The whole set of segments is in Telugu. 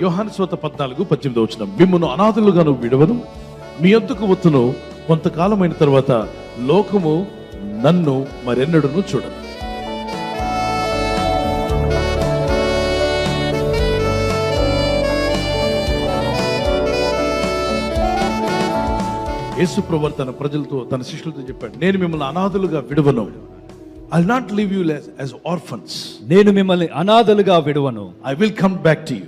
యోహాను సువార్త 14:18 మిమ్మును అనాథులుగా నువ్వు విడవను, మీ యొద్దకు వచ్చును, కొంతకాలమైన తర్వాత లోకము నన్ను మరెన్నడూను చూడదు. యేసు ప్రభువు తన ప్రజలతో, తన శిష్యులతో చెప్పాడు, నేను మిమ్మల్ని అనాథులుగా విడవను. I will not leave you as orphans. నేను మిమ్మల్ని అనాథలుగా విడవను. I will come back to you.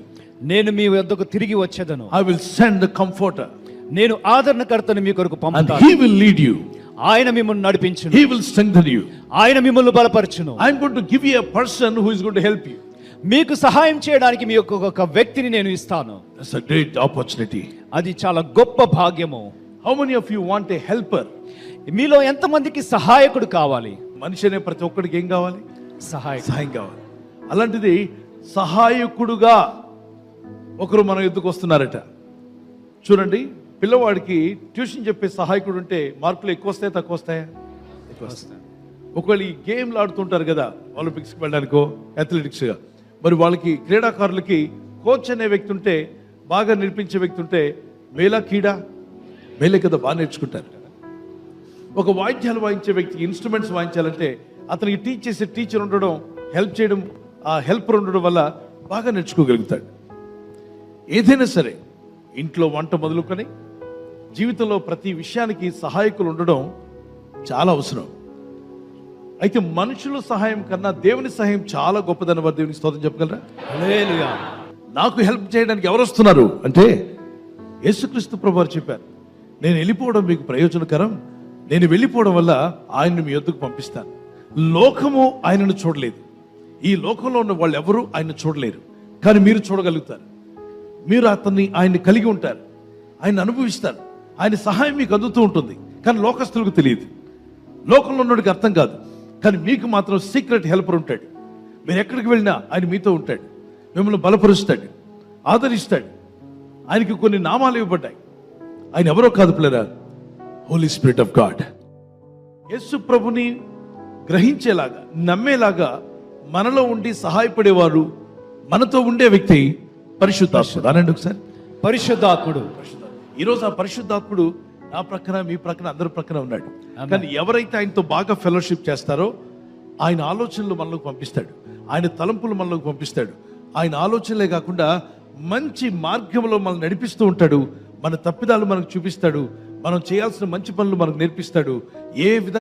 నేను మీ వద్దకు తిరిగి వచ్చేదను. I will send the comforter. నేను ఆదరణకర్తను మీ కొరకు and పంపుతాను. he will lead you. ఆయన మిమ్మల్ని నడిపించును. He will strengthen you. ఆయన మిమ్మల్ని బలపరచును. I am going to give you a person who is going to help you. మీకు సహాయం చేయడానికి మీ ఒక వ్యక్తిని నేను ఇస్తాను. That's a great opportunity. అది చాలా గొప్ప భాగ్యము. How many of you want a helper? మీలో ఎంతమందికి సహాయకుడు కావాలి? మనిషి అనే ప్రతి ఒక్కడికి ఏం కావాలి? సహాయం కావాలి. అలాంటిది సహాయకుడుగా ఒకరు మన ఎద్దుకు వస్తున్నారట. చూడండి, పిల్లవాడికి ట్యూషన్ చెప్పే సహాయకుడు ఉంటే మార్కులు ఎక్కువ వస్తాయా తక్కువ వస్తాయా? ఎక్కువ వస్తాయి. ఒకవేళ ఈ గేమ్లు ఆడుతుంటారు కదా, ఒలింపిక్స్కి వెళ్ళడానికో అథ్లెటిక్స్గా, మరి వాళ్ళకి క్రీడాకారులకి కోచ్ అనే వ్యక్తి ఉంటే, బాగా నేర్పించే వ్యక్తి ఉంటే మేలా కీడా? మేలే కదా, బాగా నేర్చుకుంటారు. ఒక వాయిద్యాలు వాయించే వ్యక్తికి, ఇన్స్ట్రుమెంట్స్ వాయించాలంటే అతనికి టీచ్ చేసే టీచర్ ఉండడం, హెల్ప్ చేయడం, ఆ హెల్పర్ ఉండడం వల్ల బాగా నేర్చుకోగలుగుతాడు. ఏదైనా సరే, ఇంట్లో వంట మొదలుకొని జీవితంలో ప్రతి విషయానికి సహాయకులు ఉండడం చాలా అవసరం. అయితే మనుషుల సహాయం కన్నా దేవుని సహాయం చాలా గొప్పదని వారు దేవునికి స్తోత్రం చెప్పగలరా? హల్లెలూయా. నాకు హెల్ప్ చేయడానికి ఎవరు వస్తున్నారు అంటే యేసుక్రీస్తు ప్రభువారు చెప్పారు, నేను వెళ్ళిపోవడం మీకు ప్రయోజనకరం, నేను వెళ్ళిపోవడం వల్ల ఆయన్ని మీ యొద్దకు పంపిస్తాను. లోకము ఆయనను చూడలేదు, ఈ లోకంలో ఉన్న వాళ్ళు ఎవరు ఆయన చూడలేరు, కానీ మీరు చూడగలుగుతారు. మీరు ఆయన్ని కలిగి ఉంటారు, ఆయన అనుభవిస్తారు, ఆయన సహాయం మీకు అందుతూ ఉంటుంది. కానీ లోకస్తులకు తెలియదు, లోకంలో ఉన్నోడికి అర్థం కాదు. కానీ మీకు మాత్రం సీక్రెట్ హెల్పర్ ఉంటాడు. మీరు ఎక్కడికి వెళ్ళినా ఆయన మీతో ఉంటాడు, మిమ్మల్ని బలపరుస్తాడు, ఆదరిస్తాడు. ఆయనకి కొన్ని నామాలు ఇవ్వబడ్డాయి. ఆయన ఎవరో కాదు పిల్లరా, హోలీ స్పిరిట్ ఆఫ్ గాడ్. యేసు ప్రభుని గ్రహించేలాగా, నమ్మేలాగా మనలో ఉండి సహాయపడేవారు, మనతో ఉండే వ్యక్తి పరిశుద్ధాత్ముడు. అనండి ఒకసారి, పరిశుద్ధాత్ముడు. ఈరోజు ఆ పరిశుద్ధాత్ముడు నా ప్రక్కన, మీ ప్రక్కన, అందరి ప్రక్కన ఉన్నాడు. కానీ ఎవరైతే ఆయనతో బాగా ఫెలోషిప్ చేస్తారో ఆయన ఆలోచనలు మనలోకి పంపిస్తాడు, ఆయన తలంపులు మనలోకి పంపిస్తాడు. ఆయన ఆలోచనలే కాకుండా మంచి మార్గంలో మనల్ని నడిపిస్తూ ఉంటాడు. మన తప్పిదాలు మనకు చూపిస్తాడు, మనం చేయాల్సిన మంచి పనులు మనకు నేర్పిస్తాడు. ఏ విధంగా